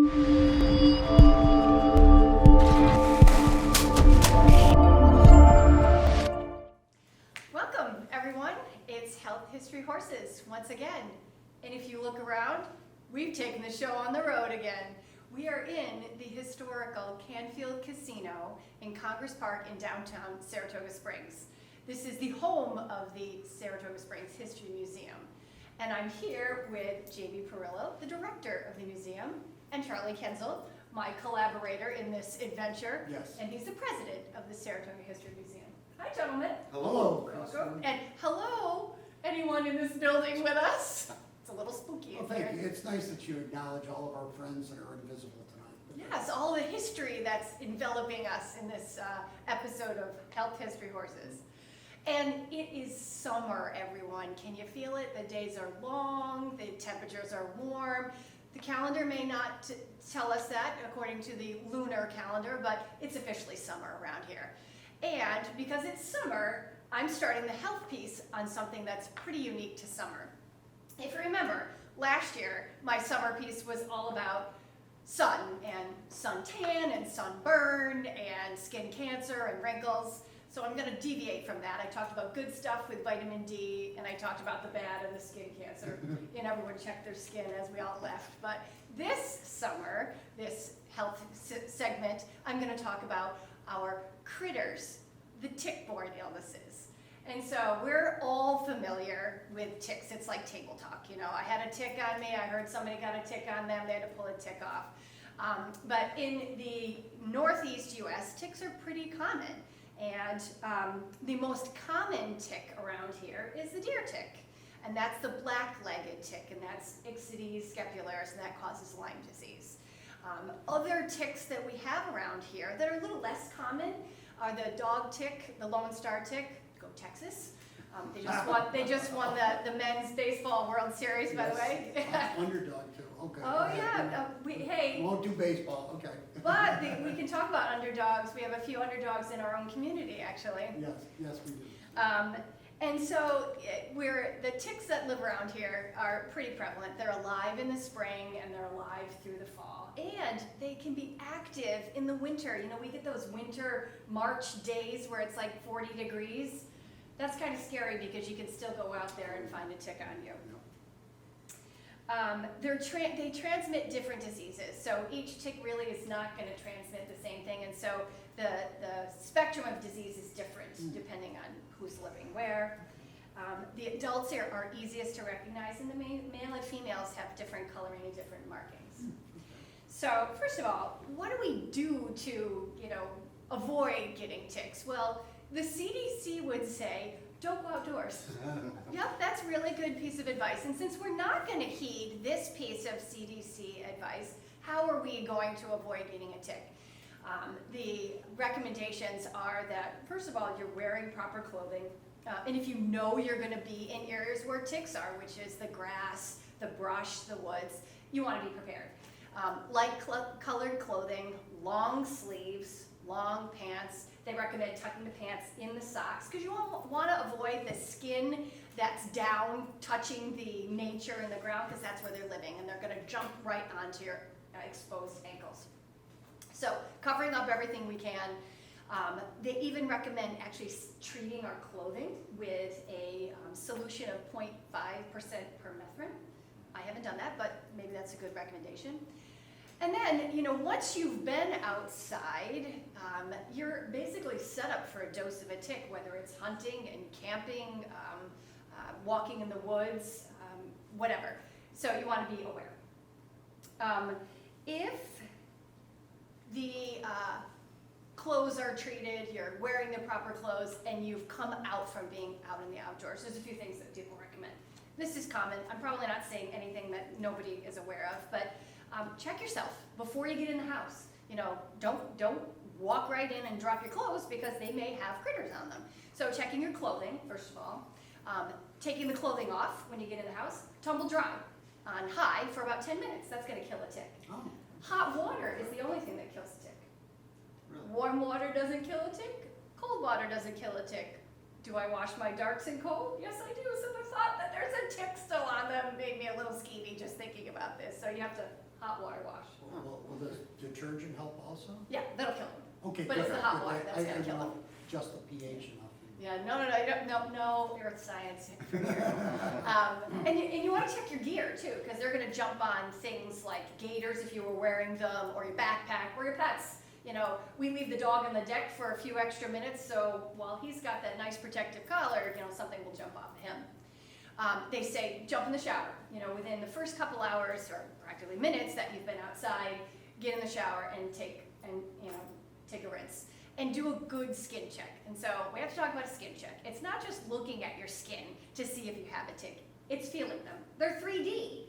Welcome, everyone. It's Health History Horses once again. And if you look around, we've taken the show on the road again. We are in the historical Canfield Casino in Congress Park in downtown Saratoga Springs. This is the home of the Saratoga Springs History Museum. And I'm here with J.B. Parillo, the director of the museum, and Charlie Kuenzel, my collaborator in this adventure. Yes. And he's the president of the Saratoga History Museum. Hi, gentlemen. Hello. Welcome. And hello, anyone in this building with us? It's a little spooky Well, in here. thank you. It's nice that you acknowledge all of our friends that are invisible tonight. Yes, all the history that's enveloping us in this episode of Health History Horses. And it is summer, everyone. Can you feel it? The days are long, the temperatures are warm. The calendar may not tell us that according to the lunar calendar, but it's officially summer around here. And because it's summer, I'm starting the health piece on something that's pretty unique to summer. If you remember, last year, my summer piece was all about sun and suntan and sunburn and skin cancer and wrinkles. So I'm going to deviate from that. I talked about good stuff with vitamin D, and I talked about the bad and the skin cancer. And everyone checked their skin as we all left. But this summer, this health segment, I'm going to talk about our critters, the tick-borne illnesses. And so we're all familiar with ticks. It's like table talk. You know, I had a tick on me. I heard somebody got a tick on them. They had to pull a tick off. But in the Northeast U.S., ticks are pretty common. And the most common tick around here is the deer tick. And that's the black-legged tick, and that's Ixodes scapularis, and that causes Lyme disease. Other ticks that we have around here that are a little less common are the dog tick, the Lone Star tick. Go Texas. They just won the men's baseball World Series, by the way. Underdog too, okay. Oh yeah, hey. Won't do baseball, okay. But we can talk about underdogs. We have a few underdogs in our own community, actually. Yes, we do. And so the ticks that live around here are pretty prevalent. They're alive in the spring and they're alive through the fall. And they can be active in the winter. You know, we get those winter March days where it's like 40 degrees. That's kind of scary because you can still go out there and find a tick on you. They transmit different diseases. So each tick really is not going to transmit the same thing. And so the spectrum of disease is different depending on who's living where. The adults here are easiest to recognize, and the male and females have different coloring and different markings. So first of all, what do we do to, avoid getting ticks? Well, the CDC would say, don't go outdoors. Yep, that's a really good piece of advice. And since we're not going to heed this piece of CDC advice, how are we going to avoid getting a tick? The recommendations are that, first of all, you're wearing proper clothing. And if you know you're going to be in areas where ticks are, which is the grass, the brush, the woods, you want to be prepared. Light-colored clothing, long sleeves, long pants. They recommend tucking the pants in the socks because you want to avoid the skin that's down touching the nature in the ground because that's where they're living and they're going to jump right onto your exposed ankles. So covering up everything we can. They even recommend actually treating our clothing with a solution of 0.5% permethrin. I haven't done that, but maybe that's a good recommendation. And then, once you've been outside, you're basically set up for a dose of a tick, whether it's hunting and camping, walking in the woods, whatever. So you want to be aware. If the clothes are treated, you're wearing the proper clothes, and you've come out from being out in the outdoors, there's a few things that people recommend. This is common. I'm probably not saying anything that nobody is aware of, but check yourself before you get in the house. Don't walk right in and drop your clothes because they may have critters on them. So checking your clothing, first of all. Taking the clothing off when you get in the house. Tumble dry on high for about 10 minutes. That's going to kill a tick. Oh. Hot water is the only thing that kills a tick. Really? Warm water doesn't kill a tick. Cold water doesn't kill a tick. Do I wash my darks in cold? Yes, I do. So the thought that there's a tick still on them made me a little skeevy just thinking about this. So you have to hot water wash. Well, does detergent help also? Yeah, that'll kill them. Okay, But it's good. the hot water I- that's I gonna don't kill know them. just the pH enough. Yeah, no earth science for here. And you wanna check your gear too, because they're gonna jump on things like gaiters if you were wearing them, or your backpack, or your pets. You know, we leave the dog on the deck for a few extra minutes, so while he's got that nice protective collar, you know, something will jump off of him. They say jump in the shower, you know, within the first couple hours, or practically minutes that you've been outside, get in the shower and take a rinse. And do a good skin check. And so we have to talk about a skin check. It's not just looking at your skin to see if you have a tick. It's feeling them. They're 3D.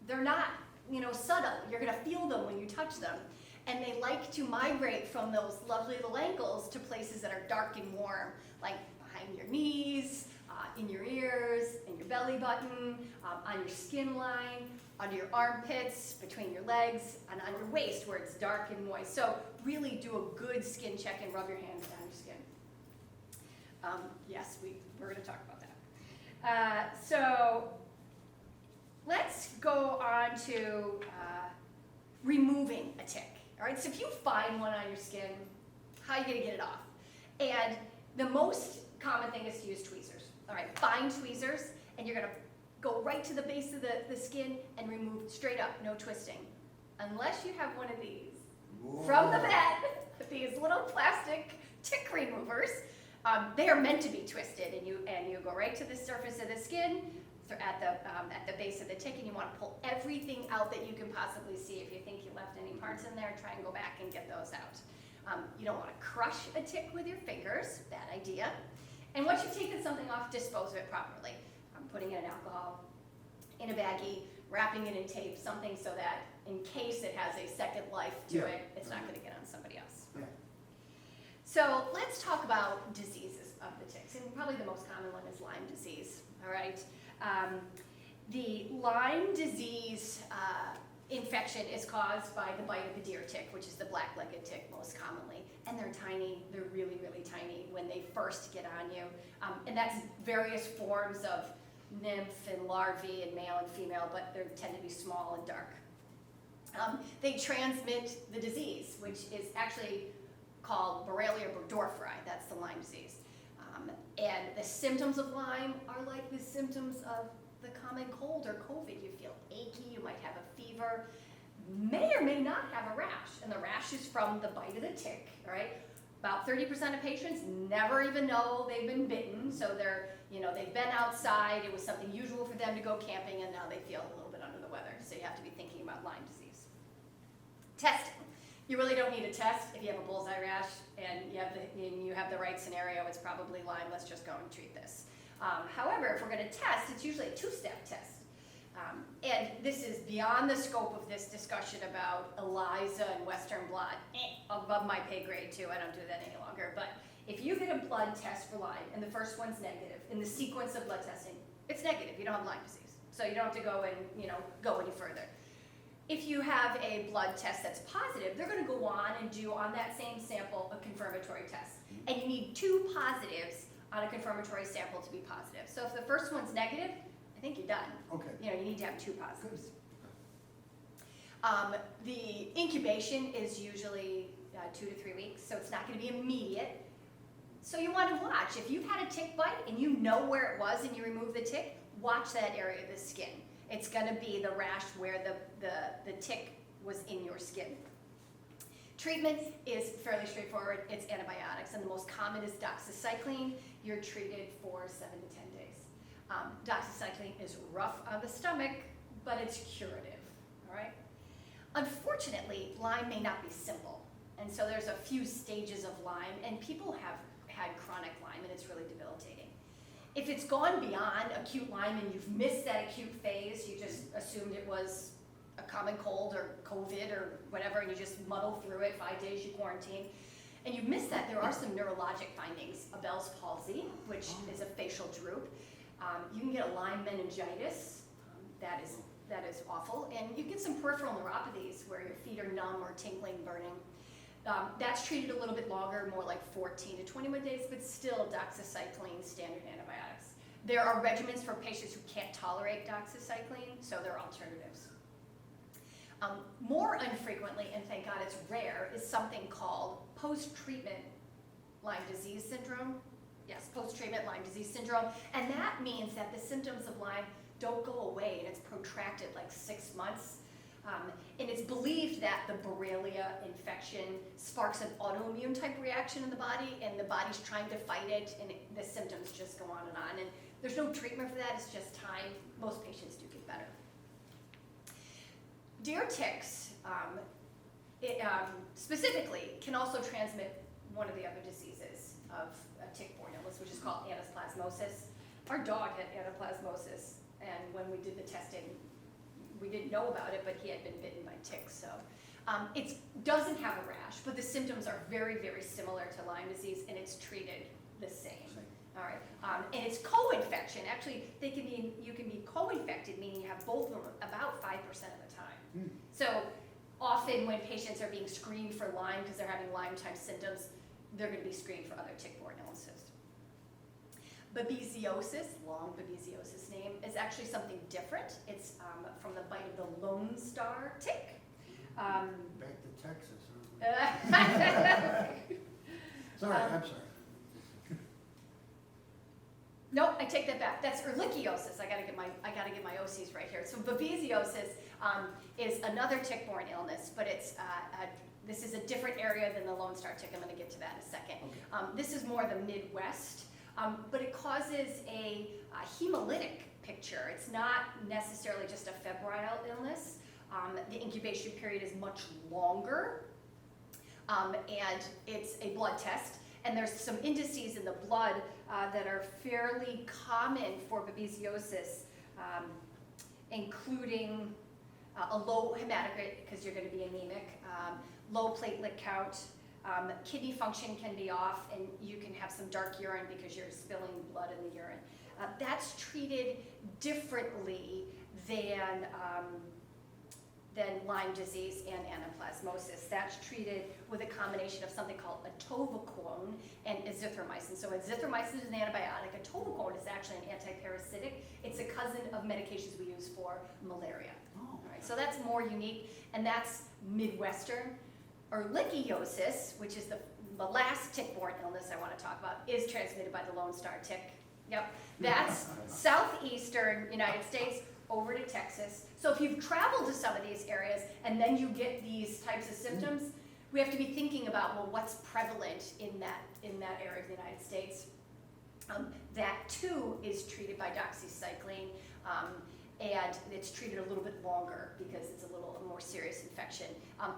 They're not, you know, subtle. You're gonna feel them when you touch them. And they like to migrate from those lovely little ankles to places that are dark and warm, like behind your knees, in your ears, in your belly button, on your skin line, under your armpits, between your legs, and on your waist where it's dark and moist. So really do a good skin check and rub your hands down your skin. Yes, we're going to talk about that. So let's go on to removing a tick. All right, so if you find one on your skin, how are you going to get it off? And the most common thing is to use tweezers. All right, fine tweezers, and you're going to go right to the base of the skin and remove straight up, no twisting. Unless you have one of these from the vet, these little plastic tick removers. They are meant to be twisted, and you go right to the surface of the skin at the base of the tick, and you want to pull everything out that you can possibly see. If you think you left any parts in there, try and go back and get those out. You don't want to crush a tick with your fingers, bad idea. And once you've taken something off, dispose of it properly. Putting it in alcohol, in a baggie, wrapping it in tape, something so that in case it has a second life to it, it's not going to get on somebody else. Yeah. So let's talk about diseases of the ticks, and probably the most common one is Lyme disease. All right, the Lyme disease infection is caused by the bite of a deer tick, which is the black-legged tick most commonly, and they're tiny. They're really, really tiny when they first get on you, and that's various forms of nymph and larvae and male and female, but they tend to be small and dark. They transmit the disease, which is actually called Borrelia burgdorferi. That's the Lyme disease. And the symptoms of Lyme are like the symptoms of the common cold or COVID. You feel achy, you might have a fever, may or may not have a rash, and the rash is from the bite of the tick, right? About 30% of patients never even know they've been bitten, so they've been outside, it was something usual for them to go camping, and now they feel a little bit under the weather, so you have to be thinking about Lyme disease. Testing. You really don't need a test if you have a bullseye rash and you have the right scenario. It's probably Lyme. Let's just go and treat this. However, if we're going to test, it's usually a two-step test. And this is beyond the scope of this discussion about ELISA and Western blot. Above my pay grade too. I don't do that any longer. But if you get a blood test for Lyme and the first one's negative, in the sequence of blood testing, it's negative. You don't have Lyme disease. So you don't have to go and go any further. If you have a blood test that's positive, they're going to go on and do on that same sample a confirmatory test. And you need 2 positives on a confirmatory sample to be positive. So if the first one's negative, I think you're done. Okay. You need to have 2 positives. The incubation is usually 2 to 3 weeks, so it's not going to be immediate. So you want to watch. If you've had a tick bite and you know where it was and you remove the tick, watch that area of the skin. It's going to be the rash where the tick was in your skin. Treatment is fairly straightforward. It's antibiotics, and the most common is doxycycline. You're treated for 7 to 10 days. Doxycycline is rough on the stomach, but it's curative, all right? Unfortunately, Lyme may not be simple, and so there's a few stages of Lyme, and people have had chronic Lyme, and it's really debilitating. If it's gone beyond acute Lyme and you've missed that acute phase, you just assumed it was a common cold or COVID or whatever, and you just muddle through it, 5 days you quarantine, and you've missed that, there are some neurologic findings. A Bell's palsy, which is a facial droop. You can get a Lyme meningitis, that is awful, and you get some peripheral neuropathies where your feet are numb or tingling, burning. That's treated a little bit longer, more like 14 to 21 days, but still doxycycline, standard antibiotics. There are regimens for patients who can't tolerate doxycycline, so there are alternatives. More unfrequently, and thank God it's rare, is something called post-treatment Lyme disease syndrome. Yes, post-treatment Lyme disease syndrome. And that means that the symptoms of Lyme don't go away, and it's protracted like 6 months. And it's believed that the Borrelia infection sparks an autoimmune type reaction in the body, and the body's trying to fight it, and the symptoms just go on. And there's no treatment for that, it's just time. Most patients do get better. Deer ticks, specifically, can also transmit one of the other diseases of a tick-borne illness, which is called anaplasmosis. Our dog had anaplasmosis, and when we did the testing, we didn't know about it, but he had been bitten by ticks. So it doesn't have a rash, but the symptoms are very, very similar to Lyme disease, and it's treated the same. All right, and it's co-infection. Actually, you can be co-infected, meaning you have both of them about 5% of the time. So often when patients are being screened for Lyme because they're having Lyme-type symptoms, they're going to be screened for other tick-borne illnesses. Babesiosis, long babesiosis name, is actually something different. It's from the bite of the Lone Star tick. Back to Texas, huh? Sorry, I'm sorry. Nope, I take that back. That's ehrlichiosis. I gotta get my OCs right here. So babesiosis is another tick-borne illness, but it's this is a different area than the Lone Star tick. I'm going to get to that in a second. Okay. This is more the Midwest, but it causes a hemolytic picture. It's not necessarily just a febrile illness. The incubation period is much longer, and it's a blood test. And there's some indices in the blood that are fairly common for babesiosis, including a low hematocrit, because you're going to be anemic, low platelet count, kidney function can be off, and you can have some dark urine because you're spilling blood in the urine. That's treated differently than Lyme disease and anaplasmosis. That's treated with a combination of something called atovaquone and azithromycin. So azithromycin is an antibiotic. Atovaquone is actually an antiparasitic. It's a cousin of medications we use for malaria. All right, so that's more unique, and that's Midwestern. Ehrlichiosis, which is the last tick-borne illness I want to talk about, is transmitted by the Lone Star tick. Yep, that's southeastern United States over to Texas. So if you've traveled to some of these areas and then you get these types of symptoms, we have to be thinking about, well, what's prevalent in that area of the United States. That too is treated by doxycycline, and it's treated a little bit longer because it's a little more serious infection.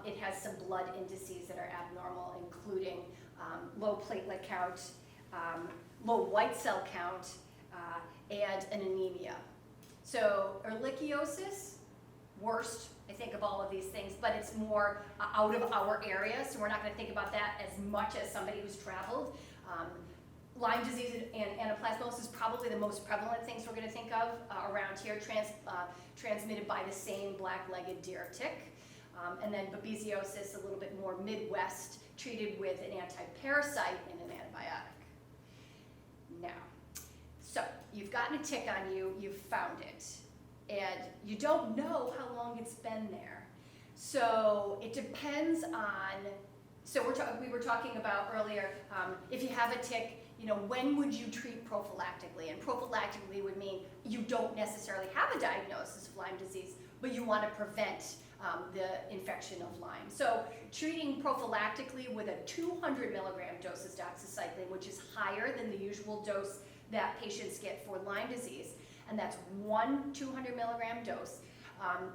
It has some blood indices that are abnormal, including low platelet count, low white cell count, and an anemia. So ehrlichiosis, worst, I think, of all of these things, but it's more out of our area, so we're not going to think about that as much as somebody who's traveled. Lyme disease and anaplasmosis is probably the most prevalent things we're going to think of around here, transmitted by the same black-legged deer tick. And then babesiosis, a little bit more Midwest, treated with an anti-parasite and an antibiotic. Now, so you've gotten a tick on you, you've found it, and you don't know how long it's been there. So it depends on, so we were talking about earlier, if you have a tick, when would you treat prophylactically? And prophylactically would mean you don't necessarily have a diagnosis of Lyme disease, but you want to prevent the infection of Lyme. So treating prophylactically with a 200 milligram dose of doxycycline, which is higher than the usual dose that patients get for Lyme disease, and that's one 200 milligram dose,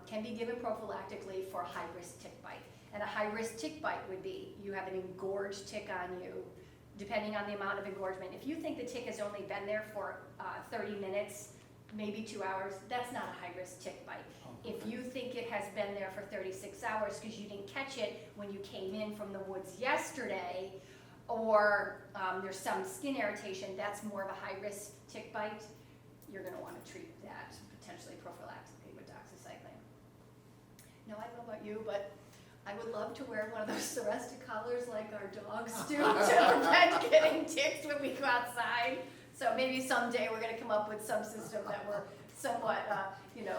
can be given prophylactically for a high-risk tick bite. And a high-risk tick bite would be you have an engorged tick on you, depending on the amount of engorgement. If you think the tick has only been there for 30 minutes, maybe 2 hours, that's not a high-risk tick bite. If you think it has been there for 36 hours because you didn't catch it when you came in from the woods yesterday, or there's some skin irritation, that's more of a high-risk tick bite. You're going to want to treat that potentially prophylactically with doxycycline. Now, I don't know about you, but I would love to wear one of those arrested collars like our dogs do to prevent getting ticks when we go outside. So maybe someday we're going to come up with some system that we're somewhat,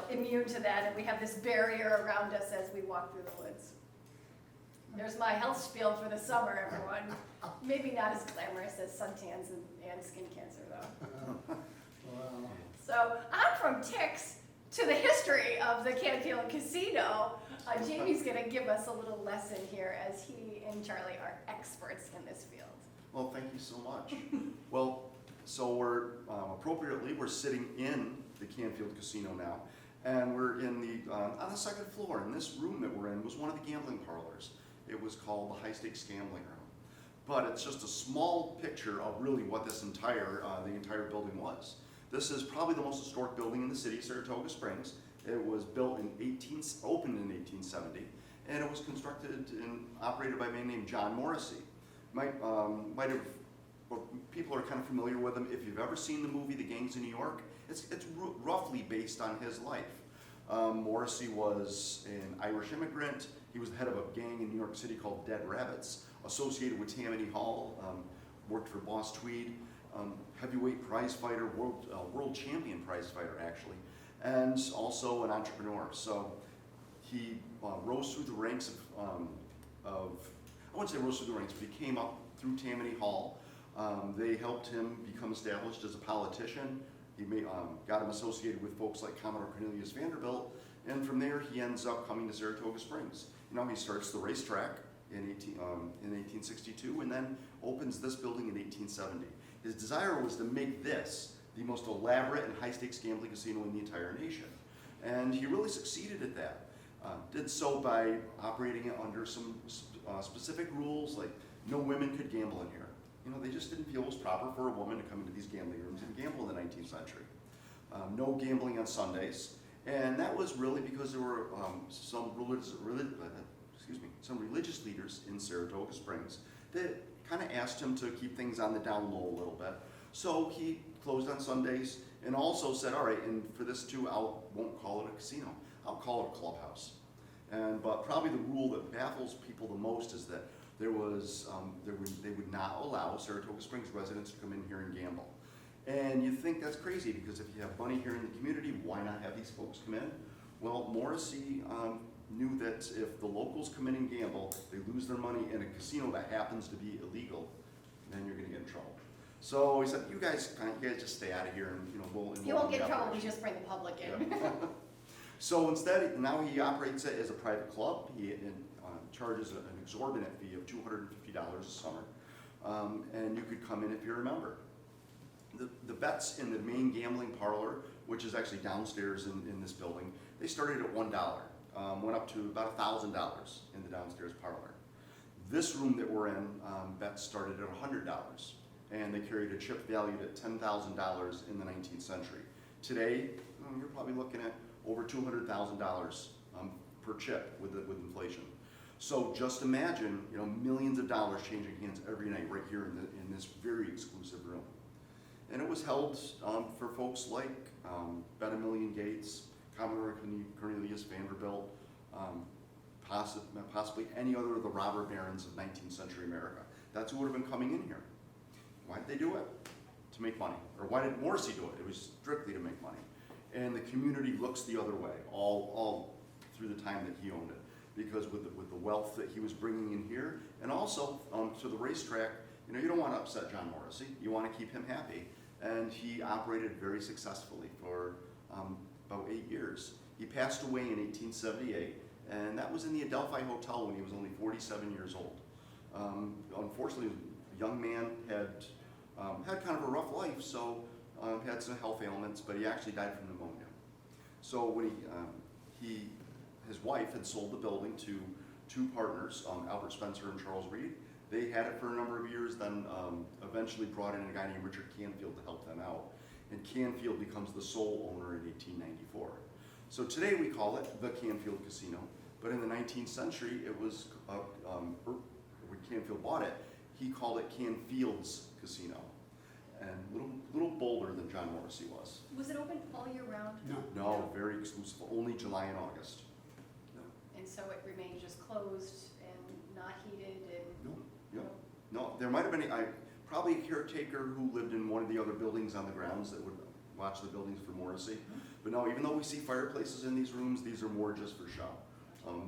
immune to that, and we have this barrier around us as we walk through the woods. There's my health spiel for the summer, everyone. Maybe not as glamorous as suntans and skin cancer, though. Well, So on from ticks to the history of the Canfield Casino. Jamie's going to give us a little lesson here, as he and Charlie are experts in this field. Well, thank you so much. Well, so we're appropriately, we're sitting in the Canfield Casino now, and we're in the on the second floor. And this room that we're in was one of the gambling parlors. It was called the High Stakes Gambling Room, but it's just a small picture of really what this entire the entire building was. This is probably the most historic building in the city, Saratoga Springs. It was built opened in 1870, and it was constructed and operated by a man named John Morrissey. People are kind of familiar with him. If you've ever seen the movie The Gangs of New York, it's roughly based on his life. Morrissey was an Irish immigrant. He was the head of a gang in New York City called Dead Rabbits, associated with Tammany Hall, worked for Boss Tweed, heavyweight prize fighter, world champion prize fighter actually, and also an entrepreneur. So he rose through the ranks of I wouldn't say rose through the ranks, but he came up through Tammany Hall. They helped him become established as a politician. He got him associated with folks like Commodore Cornelius Vanderbilt, and from there he ends up coming to Saratoga Springs. He starts the racetrack in 1862, and then opens this building in 1870. His desire was to make this the most elaborate and high-stakes gambling casino in the entire nation, and he really succeeded at that. Did so by operating it under some specific rules, like no women could gamble in here. They just didn't feel it was proper for a woman to come into these gambling rooms and gamble in the 19th century. No gambling on Sundays, and that was really because there were some religious leaders in Saratoga Springs that kind of asked him to keep things on the down low a little bit. So he closed on Sundays and also said, all right, and for this too, I won't call it a casino. I'll call it a clubhouse. But probably the rule that baffles people the most is that they would not allow Saratoga Springs residents to come in here and gamble. And you think that's crazy, because if you have money here in the community, why not have these folks come in? Well, Morrissey knew that if the locals come in and gamble, they lose their money in a casino that happens to be illegal, then you're going to get in trouble. So he said, you guys just stay out of here, and we'll. You won't get in trouble. We just bring the public in. Yeah. So instead, now he operates it as a private club. He charges an exorbitant fee of $250 a summer, and you could come in if you're a member. The bets in the main gambling parlor, which is actually downstairs in this building, they started at $1, went up to about $1,000 in the downstairs parlor. This room that we're in, bets started at $100, and they carried a chip valued at $10,000 in the 19th century. Today, you're probably looking at over $200,000 per chip with inflation. So just imagine, millions of dollars changing hands every night right here in this very exclusive room. And it was held for folks like Bet-A-Million Gates, Commodore Cornelius Vanderbilt, possibly any other of the robber barons of 19th century America. That's who would have been coming in here. Why did they do it? To make money. Or why did Morrissey do it? It was strictly to make money. And the community looks the other way all through the time that he owned it, because with the wealth that he was bringing in here, and also to the racetrack, you don't want to upset John Morrissey. You want to keep him happy, and he operated very successfully for about 8 years. He passed away in 1878, and that was in the Adelphi Hotel when he was only 47 years old. Unfortunately, a young man had kind of a rough life, so had some health ailments, but he actually died from pneumonia. So when his wife had sold the building to two partners, Albert Spencer and Charles Reed. They had it for a number of years, then eventually brought in a guy named Richard Canfield to help them out. And Canfield becomes the sole owner in 1894. So today we call it the Canfield Casino, but in the 19th century it was, when Canfield bought it, he called it Canfield's Casino. And little bolder than John Morrissey was. Was it open all year round? No, very exclusive, only July and August. And so it remained just closed and not heated and... No, there might have been probably a caretaker who lived in one of the other buildings on the grounds that would watch the buildings for Morrissey. But no, even though we see fireplaces in these rooms, these are more just for show.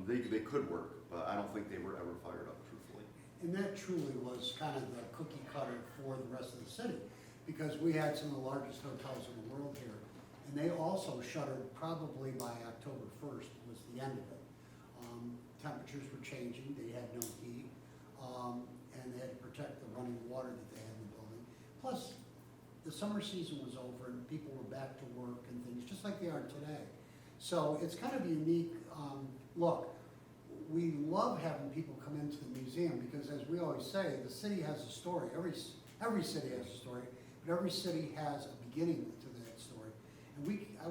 They could work, but I don't think they were ever fired up, truthfully. And that truly was kind of the cookie cutter for the rest of the city, because we had some of the largest hotels in the world here, and they also shuttered probably by October 1st was the end of it. Temperatures were changing, they had no heat, and they had to protect the running water that they had in the building. Plus, the summer season was over and people were back to work and things, just like they are today. So it's kind of a unique look. We love having people come into the museum because, as we always say, the city has a story. Every city has a story, but every city has a beginning to that story. And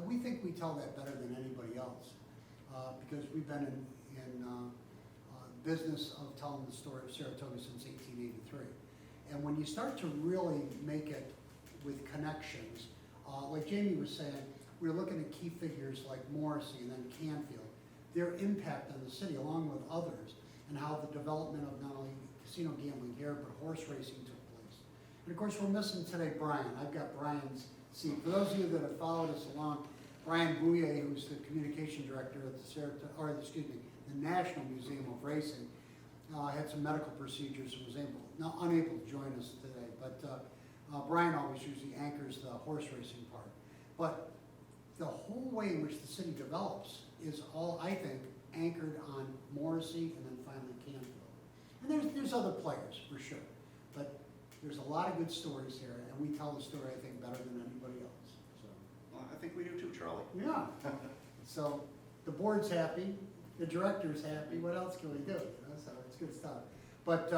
we think we tell that better than anybody else because we've been in business of telling the story of Saratoga since 1883. And when you start to really make it with connections, like Jamie was saying, we were looking at key figures like Morrissey and then Canfield, their impact on the city along with others, and how the development of not only casino gambling here, but horse racing took place. And of course, we're missing today Brian. I've got Brian's seat. For those of you that have followed us along, Brian Bouye, who's the communication director at the the National Museum of Racing, had some medical procedures and was unable to join us today. But Brian always usually anchors the horse racing part. But the whole way in which the city develops is all, I think, anchored on Morrissey and then finally Canfield. And there's other players, for sure. But there's a lot of good stories here, and we tell the story, I think, better than anybody else. So. Well, I think we do too, Charlie. Yeah. So the board's happy, the director's happy. What else can we do? So it's good stuff. But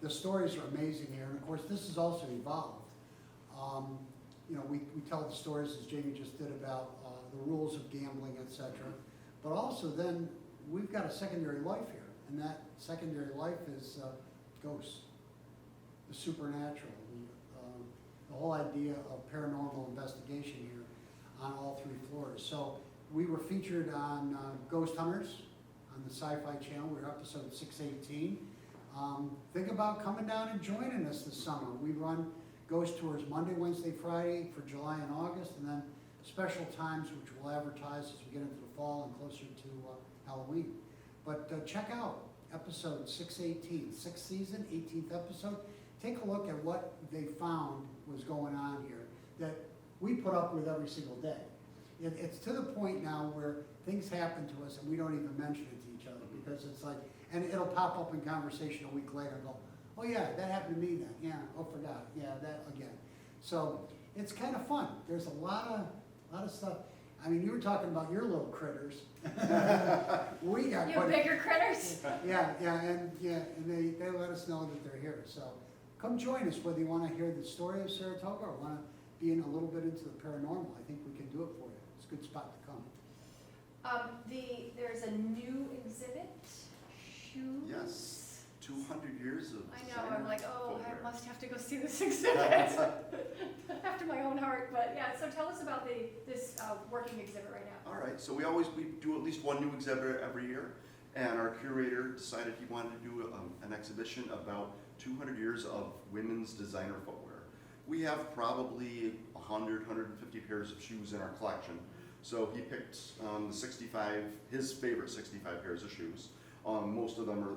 the stories are amazing here, and of course, this has also evolved. We tell the stories, as Jamie just did, about the rules of gambling, etc. But also then, we've got a secondary life here, and that secondary life is ghosts, the supernatural, the whole idea of paranormal investigation here on all 3 floors. So we were featured on Ghost Hunters on the Sci-Fi Channel. We're episode 618. Think about coming down and joining us this summer. We run ghost tours Monday, Wednesday, Friday for July and August, and then special times which we'll advertise as we get into the fall and closer to Halloween. But check out episode 618, 6th season, 18th episode. Take a look at what they found was going on here that we put up with every single day. It's to the point now where things happen to us and we don't even mention it to each other because it's like, and it'll pop up in conversation a week later and go, oh yeah, that happened to me then. Yeah, oh, forgot. Yeah, that again. So it's kind of fun. There's a lot of stuff. I mean, you were talking about your little critters. We got You bigger critters? Yeah, and they let us know that they're here. So come join us, whether you want to hear the story of Saratoga or want to be in a little bit into the paranormal. I think we can do it for you. It's a good spot to come. There's a new exhibit, shoes. Yes, 200 years of I know, I'm designer like, oh, footwear. I must have to go see this exhibit. After my own heart, but yeah, so tell us about this working exhibit right now. All right, so we do at least one new exhibit every year, and our curator decided he wanted to do an exhibition about 200 years of women's designer footwear. We have probably 100, 150 pairs of shoes in our collection. So he picked his favorite 65 pairs of shoes. Most of them are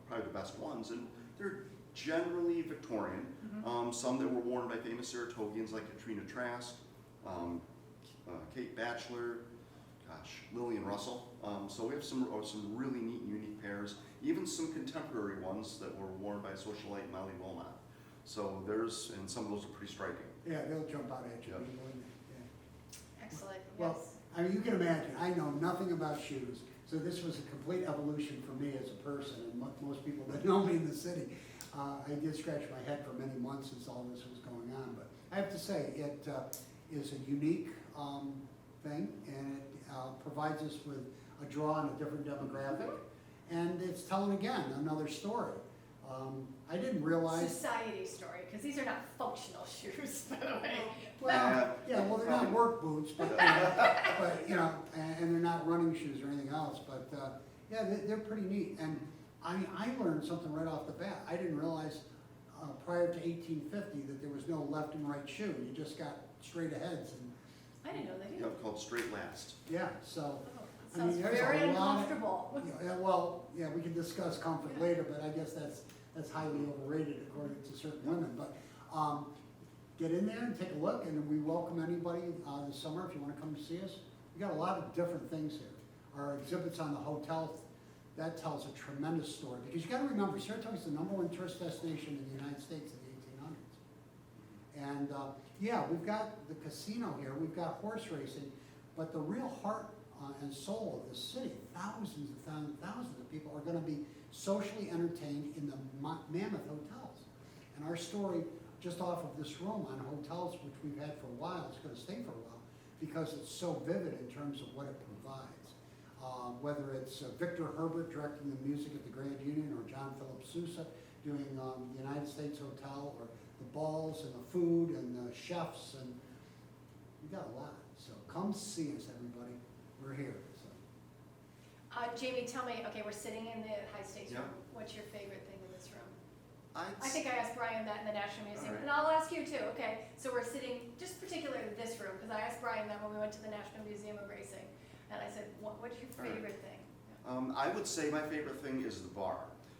probably the best ones, and they're generally Victorian. Mm-hmm. Some that were worn by famous Saratogians like Katrina Trask, Kate Batchelor, Lillian Russell. So we have some really neat and unique pairs, even some contemporary ones that were worn by socialite Molly Wilmot. So and some of those are pretty striking. Yeah, they'll jump out at you. Yep. Yeah. Excellent, Well, yes. I mean, you can imagine, I know nothing about shoes, so this was a complete evolution for me as a person, and most people that know me in the city. I did scratch my head for many months as all this was going on, but I have to say, it is a unique thing, and it provides us with a draw on a different demographic, and it's telling, again, another story. I didn't realize... Society story, because these are not functional shoes, by the way. Well, well, they're not work boots, but and they're not running shoes or anything else. But yeah, they're pretty neat. And I learned something right off the bat. I didn't realize prior to 1850 that there was no left and right shoe. You just got straight aheads. And I didn't know that You either. know, called Straight Last. Yeah, so, Oh, I mean, sounds there's a very lot of- uncomfortable. yeah, well, yeah, we can discuss comfort later, but I guess that's highly overrated according to certain women. But get in there and take a look, and we welcome anybody this summer if you want to come to see us. We got a lot of different things here. Our exhibits on the hotel, that tells a tremendous story, because you got to remember, Saratoga is the #1 tourist destination in the United States in the 1800s. And yeah, we've got the casino here, we've got horse racing, but the real heart and soul of the city, thousands of people are going to be socially entertained in the Mammoth hotels. And our story, just off of this room on hotels, which we've had for a while, is going to stay for a while, because it's so vivid in terms of what it provides. Whether it's Victor Herbert directing the music at the Grand Union, or John Philip Sousa doing the United States Hotel, or the balls and the food and the chefs, and we got a lot. So come see us, everybody. We're here. So. Jamie, tell me, okay, we're sitting in the High Stakes Yeah. room. What's your favorite thing in this room? I'd I think I asked Brian that in the National Museum, All right. and I'll ask you too, okay? So we're sitting, just particularly this room, because I asked Brian that when we went to the National Museum of Racing, and I said, what's your All right. favorite thing? I would say my favorite thing is the bar.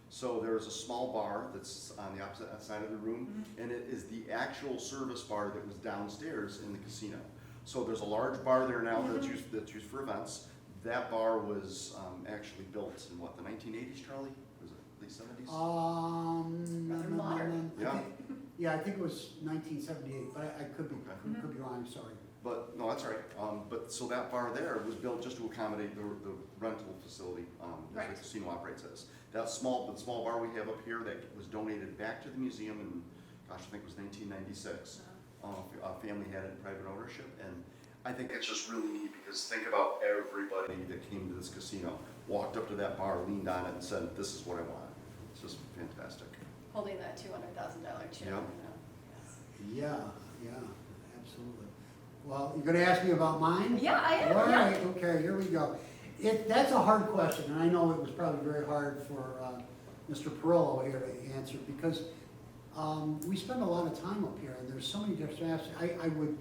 So there's a small bar that's on the opposite side of the room, and it is the actual service bar that was downstairs in the casino. So there's a large bar there now that's used for events. That bar was actually built in what, the 1980s, Charlie? Was it late 70s? Rather modern. Yeah. I think it was 1978, but I could be Okay. could be wrong. I'm sorry. But, no, that's all right. But, so that bar there was built just to accommodate the rental facility that Right. the casino operates as. The small bar we have up here that was donated back to the museum in, gosh, I think it was 1996. A family had it in private ownership, and I think it's just really neat, because think about everybody that came to this casino, walked up to that bar, leaned on it, and said, "This is what I want." It's just fantastic. Holding that $200,000 check. Yeah. You know? Yes. Yeah, absolutely. Well, you're going to ask me about mine? Yeah, I am, All yeah. right, okay, here we go. That's a hard question, and I know it was probably very hard for Mr. Parillo here to answer, because we spend a lot of time up here, and there's so many different aspects. I would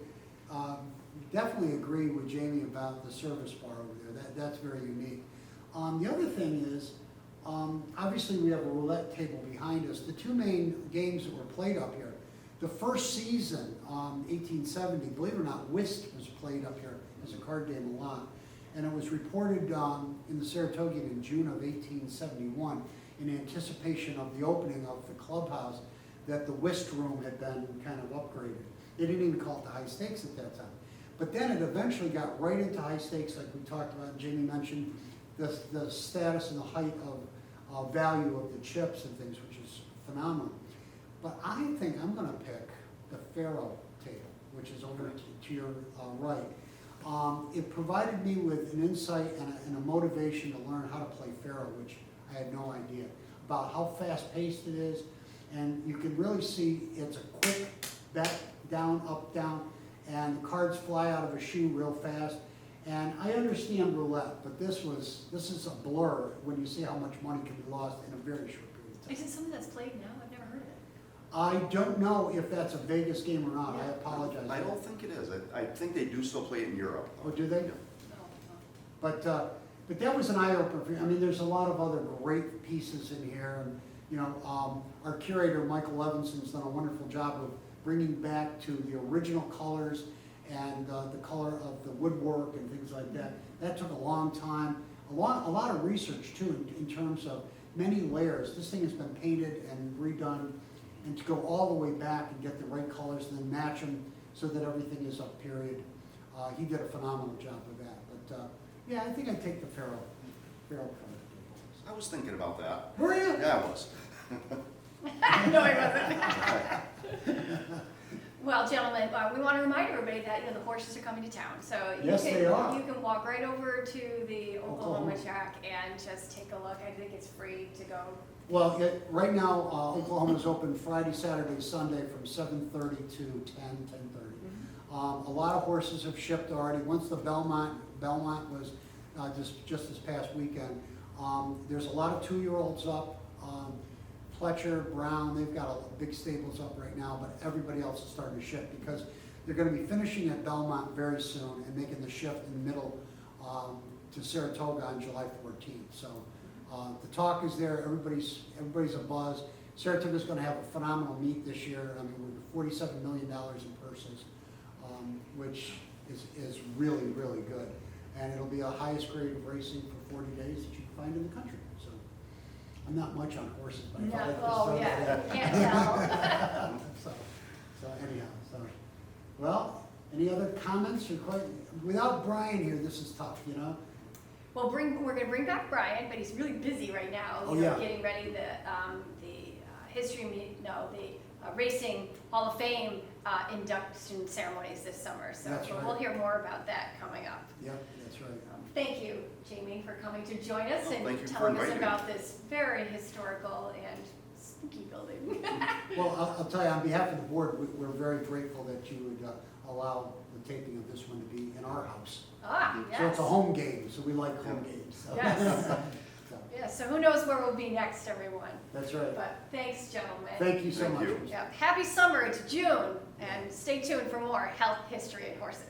definitely agree with Jamie about the service bar over there. That's very unique. The other thing is, obviously we have a roulette table behind us. The two main games that were played up here, the first season, 1870, believe it or not, whist was played up here as a card game a lot. And it was reported in the Saratoga in June of 1871, in anticipation of the opening of the clubhouse, that the whist room had been kind of upgraded. They didn't even call it the High Stakes at that time. But then it eventually got right into High Stakes, like we talked about, and Jamie mentioned the status and the height of value of the chips and things, which is phenomenal. But I think I'm going to pick the Faro table, which is over to your right. It provided me with an insight and a motivation to learn how to play Faro, which I had no idea, about how fast-paced it is. And you can really see it's a quick bet, down, up, down, and the cards fly out of a shoe real fast. And I understand roulette, but this is a blur when you see how much money can be lost in a very short period of time. Is it something that's played now? I've never heard of it. I don't know if that's a Vegas game or not. I apologize. I don't think it is. I think they do still play it in Europe. Oh, do they? Yeah. But that was an eye-opener for me. I mean, there's a lot of other great pieces in here, and you know, our curator Michael Levinson's done a wonderful job of bringing back to the original colors and the color of the woodwork and things like that. That took a long time, a lot of research too, in terms of many layers. This thing has been painted and redone, and to go all the way back and get the right colors and then match them so that everything is up period. He did a phenomenal job with that. But yeah, I think I'd take the Faro card. I was thinking about that. Were you? Yeah, I was. No, I wasn't. Well, gentlemen, we want to remind everybody that, you know, the horses are coming to town. So Yes, they are. You can walk right over to the Oklahoma Oklahoma. track and just take a look. I think it's free to go. Well, right now, Oklahoma's open Friday, Saturday, Sunday from 7:30 to 10:30. A lot of horses have shipped already. Once the Belmont was just this past weekend. There's a lot of 2-year-olds up. Fletcher, Brown, they've got big stables up right now, but everybody else is starting to ship because They're gonna be finishing at Belmont very soon and making the shift in the middle to Saratoga on July 14th. So the talk is there, everybody's abuzz. Saratoga's gonna have a phenomenal meet this year. I mean, with $47 million in purses, which is really, really good. And it'll be the highest grade of racing for 40 days that you can find in the country. So I'm not much on horses, but I thought I'd just Oh, throw yeah, that in. can't tell. So anyhow, well, any other comments or questions? Without Brian here, this is tough, you know? Well, we're gonna bring back Brian, but he's really busy right now. Oh, You know, yeah. getting ready the Racing Hall of Fame induction ceremonies this summer. So That's right. we'll hear more about that coming up. Yep, that's right. Thank you, Jamie, for coming to join us Oh, thank you and for telling us inviting me. about this very historical and spooky building. Well, I'll tell you, on behalf of the board, we're very grateful that you would allow the taping of this one to be in our house. Ah, yes. So it's a home game, so we like home Yeah. games. So. Yes. So, Yeah, so who knows where we'll be next, everyone. that's right. But thanks, gentlemen. Thank you so Thank much. you. Yeah, happy summer, it's June, and stay tuned for more health, history, and horses.